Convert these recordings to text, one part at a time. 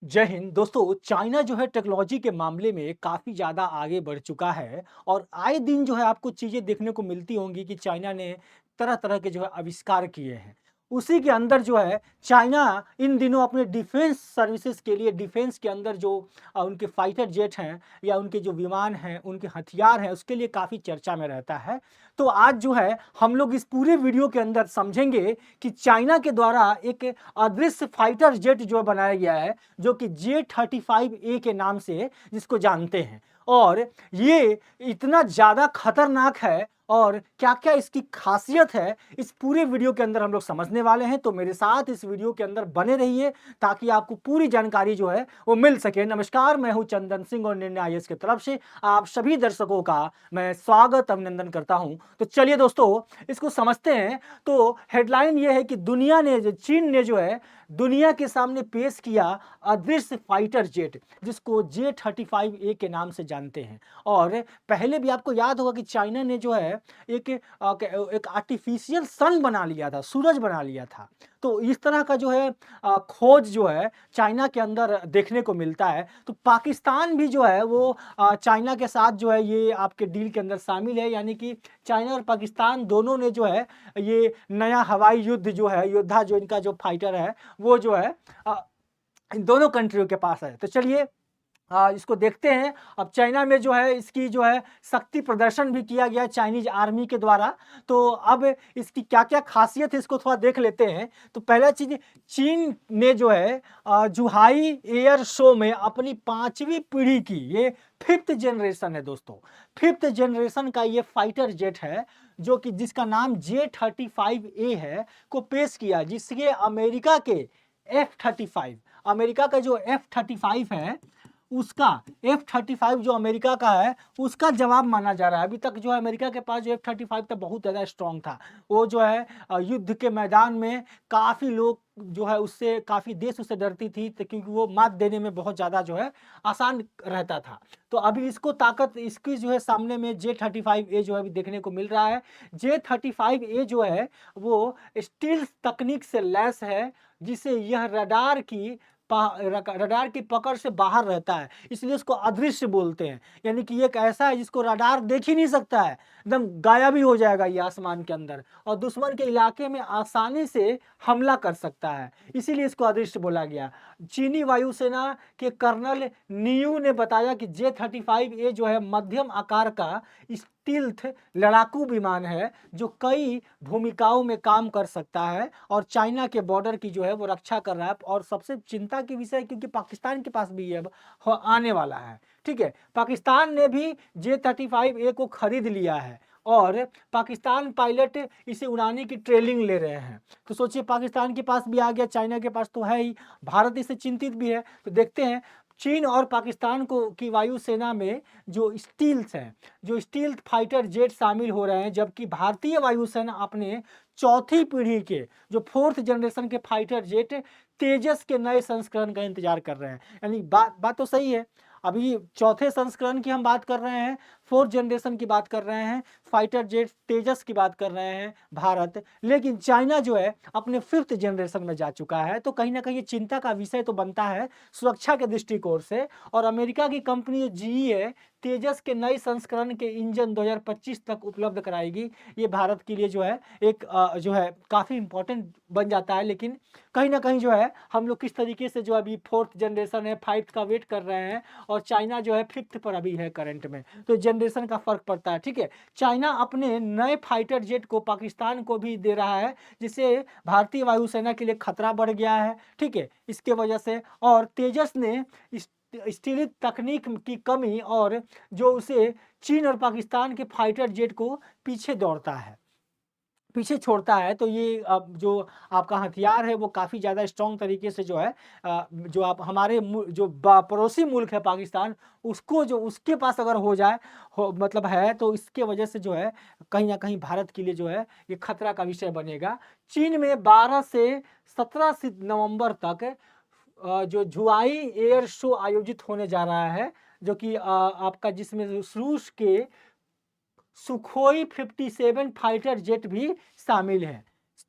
जय हिंद दोस्तों। चाइना जो है टेक्नोलॉजी के मामले में काफ़ी ज़्यादा आगे बढ़ चुका है और आए दिन जो है आपको चीज़ें देखने को मिलती होंगी कि चाइना ने तरह-तरह के जो है आविष्कार किए हैं। उसी के अंदर जो है चाइना इन दिनों अपने डिफेंस सर्विसेज़ के लिए डिफेंस के अंदर जो उनके फाइटर जेट हैं या उनके जो विमान हैं, उनके हथियार हैं, उसके लिए काफ़ी चर्चा में रहता है। तो आज जो है हम लोग इस पूरे वीडियो के अंदर समझेंगे कि चाइना के द्वारा एक अदृश्य फाइटर जेट जो बनाया गया है, जो कि J-35A के नाम से जिसको जानते हैं और ये इतना ज़्यादा खतरनाक है और क्या-क्या इसकी खासियत है, इस पूरे वीडियो के अंदर हम लोग समझने वाले हैं। तो मेरे साथ इस वीडियो के अंदर बने रहिए ताकि आपको पूरी जानकारी जो है वो मिल सके। नमस्कार, मैं हूँ चंदन सिंह और निर्णय आईएएस की तरफ से आप सभी दर्शकों का मैं स्वागत अभिनंदन करता हूँ। तो चलिए दोस्तों, इसको समझते हैं। तो हेडलाइन ये है कि चीन ने जो है दुनिया के सामने पेश किया अदृश्य फाइटर जेट, जिसको J-35A के नाम से जानते हैं। और पहले भी आपको याद होगा कि चाइना ने जो है एक आर्टिफिशियल सन बना लिया था, सूरज बना लिया था। तो इस तरह का जो है खोज जो है चाइना के अंदर देखने को मिलता है। तो पाकिस्तान भी जो है वो चाइना के साथ जो है ये आपके डील के अंदर शामिल है, यानी कि चाइना और पाकिस्तान दोनों ने जो है ये नया हवाई युद्ध जो है योद्धा जो इनका जो फाइटर है वो जो है अ, इन दोनों कंट्रियों के पास है। तो चलिए इसको देखते हैं। अब चाइना में जो है इसकी जो है शक्ति प्रदर्शन भी किया गया चाइनीज़ आर्मी के द्वारा। तो अब इसकी क्या-क्या ख़ासियत है इसको थोड़ा देख लेते हैं। तो पहला चीज़, चीन ने जो है जुहाई एयर शो में अपनी 5वीं पीढ़ी की ये 5th जनरेशन है दोस्तों। 5th जनरेशन का ये फाइटर जेट है जो कि जिसका नाम J-35A है को पेश किया, जिसके अमेरिका के F-35 अमेरिका का जो F-35 है उसका F-35 जो अमेरिका का है उसका जवाब माना जा रहा है। अभी तक जो है अमेरिका के पास जो F-35 था बहुत ज़्यादा स्ट्रॉन्ग था। वो जो है युद्ध के मैदान में काफ़ी लोग जो है उससे काफ़ी देश उससे डरती थी तो क्योंकि वो मात देने में बहुत ज़्यादा जो है आसान रहता था। तो अभी इसको ताकत इसकी जो है सामने में J-35A जो है अभी देखने को मिल रहा है। J-35A जो है वो स्टील्थ तकनीक से लैस है, जिसे यह रडार की पकड़ से बाहर रहता है, इसलिए उसको अदृश्य बोलते हैं। यानी कि ये एक ऐसा है जिसको रडार देख ही नहीं सकता है, एकदम गायब ही हो जाएगा ये आसमान के अंदर और दुश्मन के इलाके में आसानी से हमला कर सकता है, इसीलिए इसको अदृश्य बोला गया। चीनी वायुसेना के कर्नल नियू ने बताया कि J-35A जो है मध्यम आकार का स्टील्थ लड़ाकू विमान है जो कई भूमिकाओं में काम कर सकता है और चाइना के बॉर्डर की जो है वो रक्षा कर रहा है। और सबसे चिंता की विषय क्योंकि पाकिस्तान के पास भी ये अब आने वाला है। ठीक है, पाकिस्तान ने भी J-35A को खरीद लिया है और पाकिस्तान पायलट इसे उड़ाने की ट्रेनिंग ले रहे हैं। तो सोचिए, पाकिस्तान के पास भी आ गया, चाइना के पास तो है ही, भारत इससे चिंतित भी है। तो देखते हैं चीन और पाकिस्तान को की वायुसेना में जो स्टील्थ फाइटर जेट शामिल हो रहे हैं, जबकि भारतीय वायुसेना अपने चौथी पीढ़ी के जो 4th जनरेशन के फाइटर जेट तेजस के नए संस्करण का इंतजार कर रहे हैं। यानी बात बात तो सही है। अभी चौथे संस्करण की हम बात कर रहे हैं, 4th जनरेशन की बात कर रहे हैं, फाइटर जेट तेजस की बात कर रहे हैं भारत, लेकिन चाइना जो है अपने 5th जनरेशन में जा चुका है। तो कहीं न कहीं ये चिंता का विषय तो बनता है सुरक्षा के दृष्टिकोण से। और अमेरिका की कंपनी जीई है, तेजस के नए संस्करण के इंजन 2025 तक उपलब्ध कराएगी। ये भारत के लिए जो है एक जो है काफ़ी इम्पोर्टेंट बन जाता है। लेकिन कहीं न कहीं जो है हम लोग किस तरीके से जो अभी 4th जनरेशन है, 5th का वेट कर रहे हैं और चाइना जो है 5th पर अभी है करंट में। तो जनरेशन का फ़र्क पड़ता है, ठीक है। चाइना अपने नए फाइटर जेट को पाकिस्तान को भी दे रहा है, जिससे भारतीय वायुसेना के लिए खतरा बढ़ गया है, ठीक है, इसके वजह से। और तेजस ने स्टीलिथ तकनीक की कमी और जो उसे चीन और पाकिस्तान के फाइटर जेट को पीछे छोड़ता है। तो ये अब जो आपका हथियार है वो काफ़ी ज़्यादा स्ट्रॉन्ग तरीके से जो है जो आप हमारे जो पड़ोसी मुल्क है पाकिस्तान, उसको जो उसके पास अगर हो जाए हो मतलब है, तो इसके वजह से जो है कहीं न कहीं भारत के लिए जो है ये खतरा का विषय बनेगा। चीन में 12 से 17 नवंबर तक जो जुआई एयर शो आयोजित होने जा रहा है, जो कि आपका जिसमें रूस के सुखोई 57 फाइटर जेट भी शामिल है।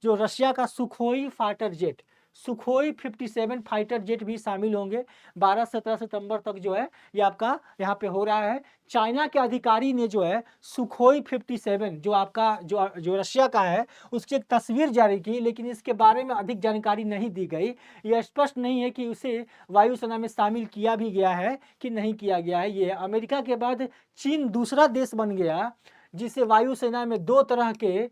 जो रशिया का Sukhoi fighter jet Sukhoi 57 fighter jet भी शामिल होंगे। 12-17 सितंबर तक जो है ये आपका यहाँ पे हो रहा है। चाइना के अधिकारी ने जो है सुखोई 57 जो आपका जो रशिया का है उसकी एक तस्वीर जारी की, लेकिन इसके बारे में अधिक जानकारी नहीं दी गई। यह स्पष्ट नहीं है कि उसे वायुसेना में शामिल किया भी गया है कि नहीं किया गया है। ये अमेरिका के बाद चीन दूसरा देश बन गया जिसे वायुसेना में 2 तरह के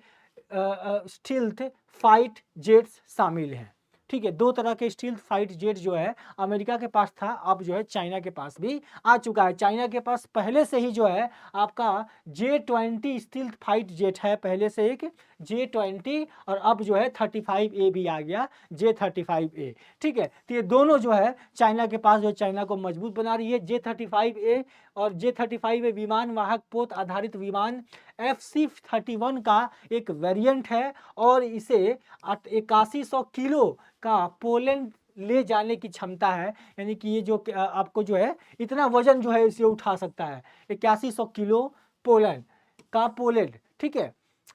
स्टील्थ फाइट जेट्स शामिल हैं। ठीक है, 2 तरह के स्टील्थ फाइट जेट जो है अमेरिका के पास था, अब जो है चाइना के पास भी आ चुका है। चाइना के पास पहले से ही जो है आपका J-20 स्टील्थ फाइट जेट है, पहले से एक J-20 और अब जो है 35A भी आ गया, J-35A। ठीक है, तो ये दोनों जो है चाइना के पास जो चाइना को मजबूत बना रही है। J-35A और J-35A विमान वाहक पोत आधारित विमान FC-31 का एक वेरिएंट है और इसे 8100 किलो का पोलैंड ले जाने की क्षमता है। यानी कि ये जो आपको जो है इतना वजन जो है इसे उठा सकता है, 8100 किलो पोलैंड। ठीक है,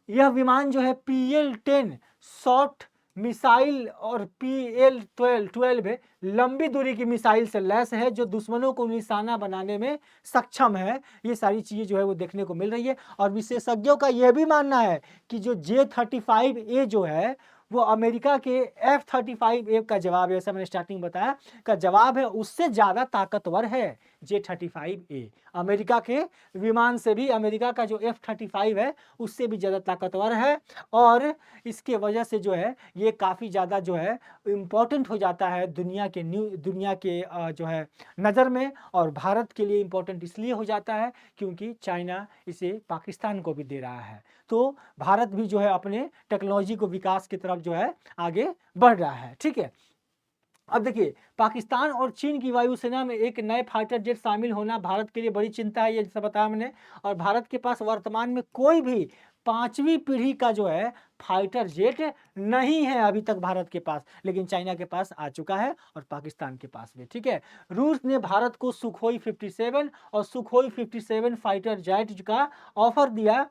यह विमान जो है PL-10 शॉर्ट मिसाइल और PL-12 लंबी दूरी की मिसाइल से लैस है जो दुश्मनों को निशाना बनाने में सक्षम है। ये सारी चीज़ें जो है वो देखने को मिल रही है और विशेषज्ञों का यह भी मानना है कि जो J-35A जो है वो अमेरिका के F-35A का जवाब है, जैसा मैंने स्टार्टिंग बताया का जवाब है, उससे ज़्यादा ताकतवर है J-35A। अमेरिका के विमान से भी अमेरिका का जो F-35 है उससे भी ज़्यादा ताकतवर है और इसके वजह से जो है ये काफ़ी ज़्यादा जो है इम्पोर्टेंट हो जाता है दुनिया के जो है नज़र में। और भारत के लिए इम्पोर्टेंट इसलिए हो जाता है क्योंकि चाइना इसे पाकिस्तान को भी दे रहा है। तो भारत भी जो है अपने टेक्नोलॉजी को विकास की तरफ जो है आगे बढ़ रहा है। ठीक है, अब देखिए पाकिस्तान और चीन की वायुसेना में एक नए फाइटर जेट शामिल होना भारत के लिए बड़ी चिंता है, ये जैसा बताया मैंने। और भारत के पास वर्तमान में कोई भी 5वीं पीढ़ी का जो है फाइटर जेट नहीं है अभी तक भारत के पास, लेकिन चाइना के पास आ चुका है और पाकिस्तान के पास भी। ठीक है, रूस ने भारत को सुखोई 57 और सुखोई 57 फाइटर जेट का ऑफर दिया,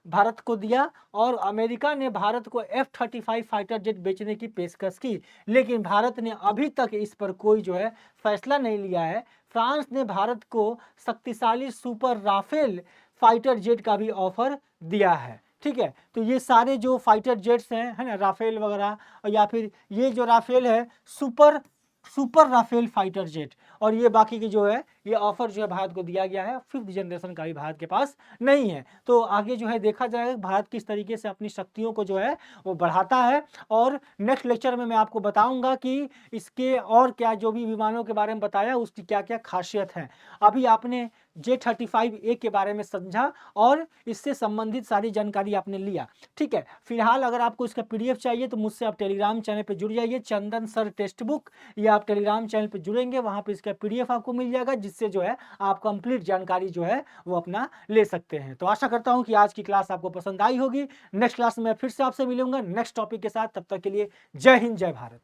भारत को दिया और अमेरिका ने भारत को F-35 फाइटर जेट बेचने की पेशकश की, लेकिन भारत ने अभी तक इस पर कोई जो है फैसला नहीं लिया है। फ्रांस ने भारत को शक्तिशाली सुपर राफेल फाइटर जेट का भी ऑफर दिया है। ठीक है, तो ये सारे जो फाइटर जेट्स हैं, है ना, राफेल वगैरह, या फिर ये जो राफेल है सुपर राफेल फाइटर जेट, और ये बाकी की जो है ये ऑफर जो है भारत को दिया गया है। 5th जनरेशन का भी भारत के पास नहीं है। तो आगे जो है देखा जाएगा भारत किस तरीके से अपनी शक्तियों को जो है वो बढ़ाता है। और नेक्स्ट लेक्चर में मैं आपको बताऊंगा कि इसके और क्या जो भी विमानों के बारे में बताया उसकी क्या क्या खासियत है। अभी आपने J-35A के बारे में समझा और इससे संबंधित सारी जानकारी आपने लिया। ठीक है, फिलहाल अगर आपको इसका PDF चाहिए तो मुझसे आप टेलीग्राम चैनल पर जुड़ जाइए, चंदन सर टेक्स्ट बुक, या आप टेलीग्राम चैनल पर जुड़ेंगे वहाँ पे इसका PDF आपको मिल जाएगा, जिससे जो है आप कंप्लीट जानकारी जो है वो अपना ले सकते हैं। तो आशा करता हूँ कि आज की क्लास आपको पसंद आई होगी। नेक्स्ट क्लास में फिर से आपसे मिलूंगा नेक्स्ट टॉपिक के साथ। तब तक के लिए जय हिंद, जय भारत।